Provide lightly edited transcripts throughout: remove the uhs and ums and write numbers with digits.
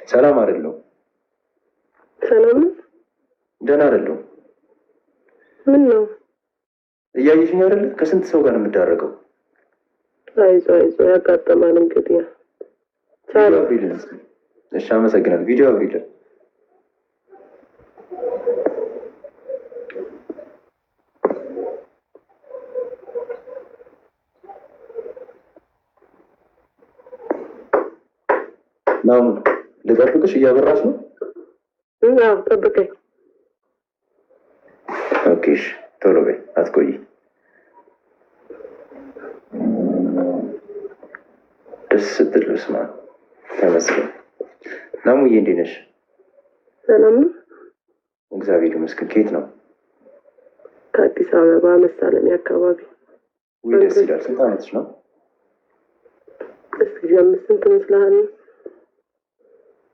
ሰላም አይደለሁም። ሰላም ነው። ደህና አይደለሁም። ምን ነው? እያየሽኝ አይደለ? ከስንት ሰው ጋር ነው የምዳረገው? አይዞህ ያጋጠማል እንግዲህ። እሺ አመሰግናለሁ። ቪዲዮ አብሪልን። ናሙ ልጠብቅሽ? እያበራሽ ነው? አዎ ጠብቀኝ። ኦኬ እሺ፣ ቶሎ በይ አትቆይ። ደስ ስትል ስማ። ተመስገን። ናሙዬ እንዴት ነሽ? ሰላም ነው እግዚአብሔር ይመስገን። ከየት ነው? ከአዲስ አበባ መሳለሚያ አካባቢ። ውይ ደስ ይላል። ስንት ዓመትሽ ነው? እስኪ ጀምር። ስንት መስልሃል?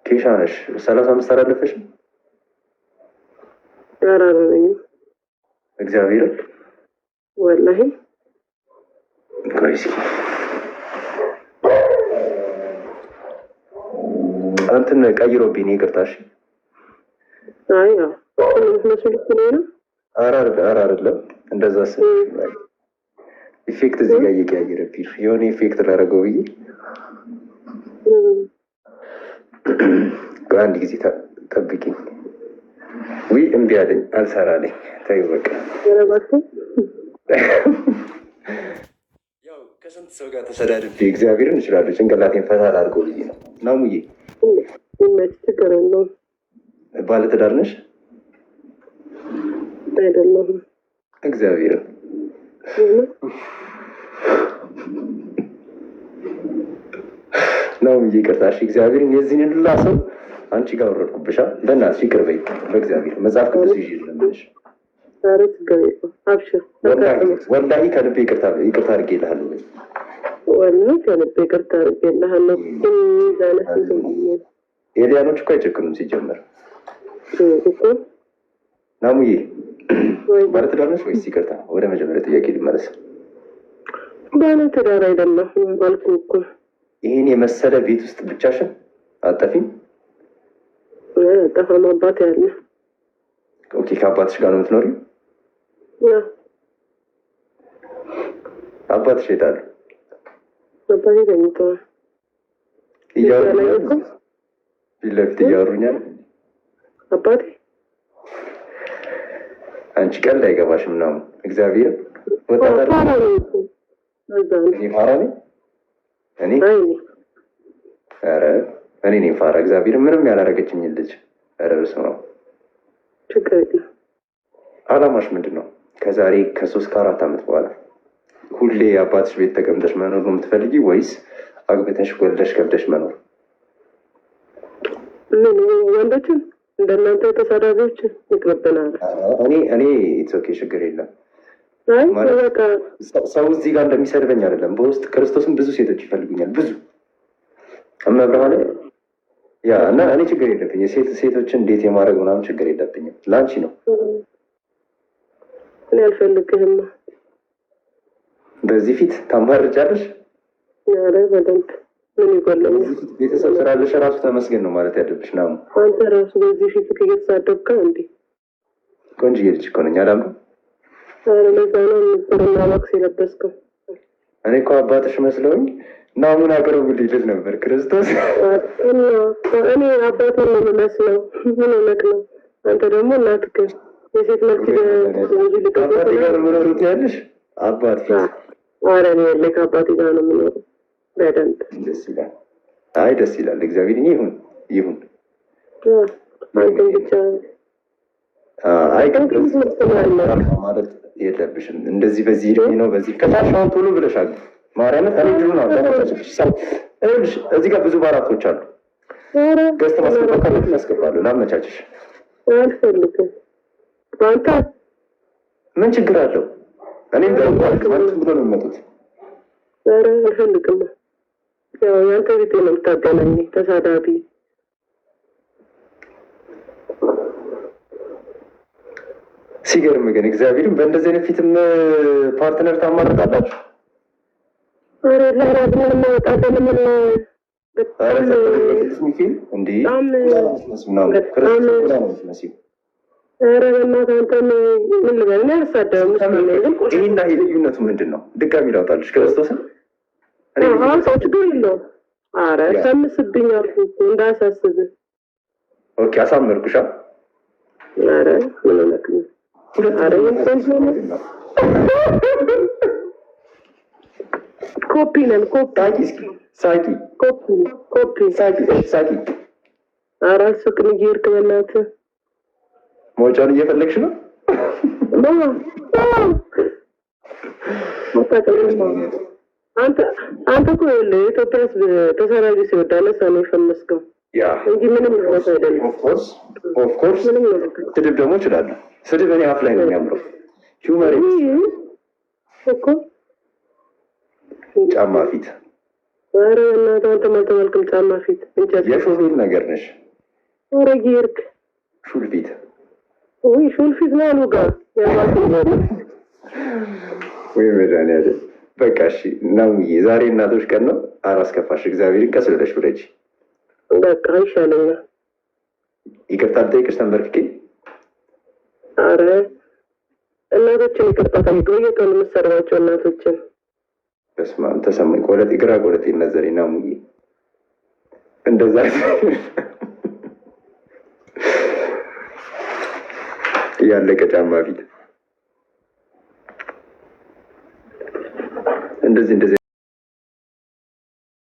ኬሻ ነሽ? 35 አላለፈሽም? ኧረ አልሆነኝም። እግዚአብሔርን ወላሂ። ቆይ እስኪ እንትን ቀይሮብኝ ይቅርታ። እሺ። አይ ያው መስሉ ነው። ኧረ አይደለም እንደዛ ኢፌክት እዚህ ጋር እየቀያየረብኝ የሆነ ኢፌክት ላደረገው ብዬ አንድ ጊዜ ጠብቂኝ። ውይ እምቢ አለኝ፣ አልሰራለኝ። ተይው በቃ። ያው ከስንት ሰው ጋር ተሰዳድቤ እግዚአብሔርን እችላለሁ። ጭንቅላቴን ፈታ ላድርገው ብዬ ነው። ናሙዬ ችግር የለውም። ባለትዳር ነሽ? አይደለሁም። እግዚአብሔርን ናሙዬ ይቅርታሽ። እግዚአብሔርን የዚህን ሁላ ሰው አንቺ ጋር ወረድኩብሻ። በእናትሽ ይቅር በይ በእግዚአብሔር። መጽሐፍ ቅዱስ ይዤ ለምንሽ? ኧረ ችግር የለውም። አብሽር። ወላሂ ከልቤ ይቅርታ አድርጌልሃለሁ። ወላሂ ከልቤ ይቅርታ አድርጌልሃለሁ። ኤልያኖች እኮ አይጨክኑም ሲጀመር። ናሙዬ ባለትዳር ነሽ ወይስ? ይቅርታ ወደ መጀመሪያ ጥያቄ ልመለስ። ባለትዳር አይደለሁም አልኩህ እኮ። ይህን የመሰለ ቤት ውስጥ ብቻሽን አጠፊም? ጠፋም። አባት ያለ። ኦኬ። ከአባትሽ ጋር ነው የምትኖሪው? አባትሽ የት አሉ? አባቴ ተኝተዋል። ፊት ለፊት እያወሩኛል። አባቴ አንቺ ቀልድ አይገባሽም ነው። እግዚአብሔር ወጣታር ፋራ ነኝ። እኔ ኧረ እኔ ነኝ ፋራ። እግዚአብሔር ምንም ያላረገችኝ ልጅ። ኧረ በስመ አብ። አላማሽ ምንድን ነው? ከዛሬ ከ3-4 ዓመት በኋላ ሁሌ አባትሽ ቤት ተቀምጠሽ መኖር ነው የምትፈልጊ ወይስ አግብተሽ ወልደሽ ከብደሽ መኖር? ምን ወንዶችን እንደናንተ ተሳዳቢዎችን ይቅርብናል። እኔ ኦኬ ችግር የለም። ሰው እዚህ ጋር እንደሚሰድበኝ አይደለም። በውስጥ ክርስቶስን ብዙ ሴቶች ይፈልጉኛል። ብዙ እመብርሃን ያ እና እኔ ችግር የለብኝ። ሴቶችን እንዴት የማድረግ ምናምን ችግር የለብኝም። ለአንቺ ነው። እኔ አልፈልግህም። በዚህ ፊት ታማርጫለሽ? ኧረ በደንብ ምን ይጎለኛል? ቤተሰብ ስላለሽ ራሱ ተመስገን ነው ማለት ያለብሽ። ናሙ አንተ ራሱ በዚህ ፊት እየተሳደብካ እንዴ? ቆንጆዬ ልጅ እኮ ነኝ አላምነው። ኧረ ለዛ ነው ምስጥርና ማክስ የለበስከው። እኔ እኮ አባትሽ መስለውኝ ናሙን አቅርቡልኝ ልል ነበር። ክርስቶስ እኔ አባትን ነው የምመስለው። ምን እውነት ነው? አንተ ደግሞ እናትህ የሴት መልክ አባቴ ጋር ነው የምኖሩት ያለሽ? አባት ፊት ኧረ እኔ የለ ከአባቴ ጋር ነው የምኖረው። በደንብ ደስ ይላል። አይ ደስ ይላል። እግዚአብሔር ይሁን። አንተን ብቻ አይ ማለት የለብሽም። እንደዚህ በዚህ እድሜ ነው በዚህ ከታሻውን ቶሎ ብለሻል። ማርያምን እኔ ድሮ ነው እዚህ ጋር ብዙ ባራቶች አሉ። ገዝተ ማስገባት ካለብሽ ያስገባለሁ። ላመቻችሽ። አልፈልግም። አንተ ምን ችግር አለው? እኔም ማለት ብሎ ነው የሚመጡት። ኧረ አልፈልግም። ያው ያንተ ቤት ነው የምታገናኝ ተሳዳቢ። ሲገርም ግን እግዚአብሔርም በእንደዚህ አይነት ፊትም ፓርትነር ታማርጣላችሁ። ኧረ ለራስ ምን ማወጣለን ምን ኧረ በእናትህ አንተን ምን ልበል? እኔ አልሳደብም። ይህና ይሄ ልዩነቱ ምንድን ነው? ድጋሚ ላውጣልሽ ክርስቶስን ሰው ችግር የለውም። ኧረ ሰምስብኝ አልኩህ እኮ እንዳያሳስብህ። ኦኬ አሳመርኩሻ። ኧረ ምን ሆነህ ነው? ኧረ ኮፒ ነን ኮፒ ሳቂ ኮፒ ሳቂ። ኧረ አልስቅም እየሄድክ በእናትህ መውጫውን እየፈለግሽ ነው? አንተ እኮ የኢትዮጵያ ሕዝብ ተሰራጅ ሲወዳለ ሰው ነው የፈመስከው እንጂ ምንም ነት አይደለም። ኦፍኮርስ ስድብ ደግሞ እችላለሁ። ስድብ እኔ አፍ ላይ ነው የሚያምረው። ሂውመር እኮ ጫማ ፊት። ኧረ እናትህ አንተ አልተባልክም። ጫማ ፊት የሾፌል ነገር ነሽ። ኧረ ጌርክ ሹል ፊት ሹል ፊት ነው አሉ ጋር ወይ መድኃኒዓለም። በቃ እሺ ናሙዬ፣ ዛሬ እናቶች ቀን ነው። አላስከፋሽ። እግዚአብሔርን ቀስ ብለሽ ውረጂ። በቃ ይሻለኛል። ይቅርታ ልጠይቅሽ ተንበርክኬ። ኧረ እናቶችን ይቅርታ ጠይቅ። በየቀኑ የምትሰርባቸው እናቶችን በስመ አብ ተሰማኝ። ቆለጤ ግራ ቆለጤ ነዘሬ ናሙዬ እንደዛ ያለቀ ጫማ ፊት እንደዚህ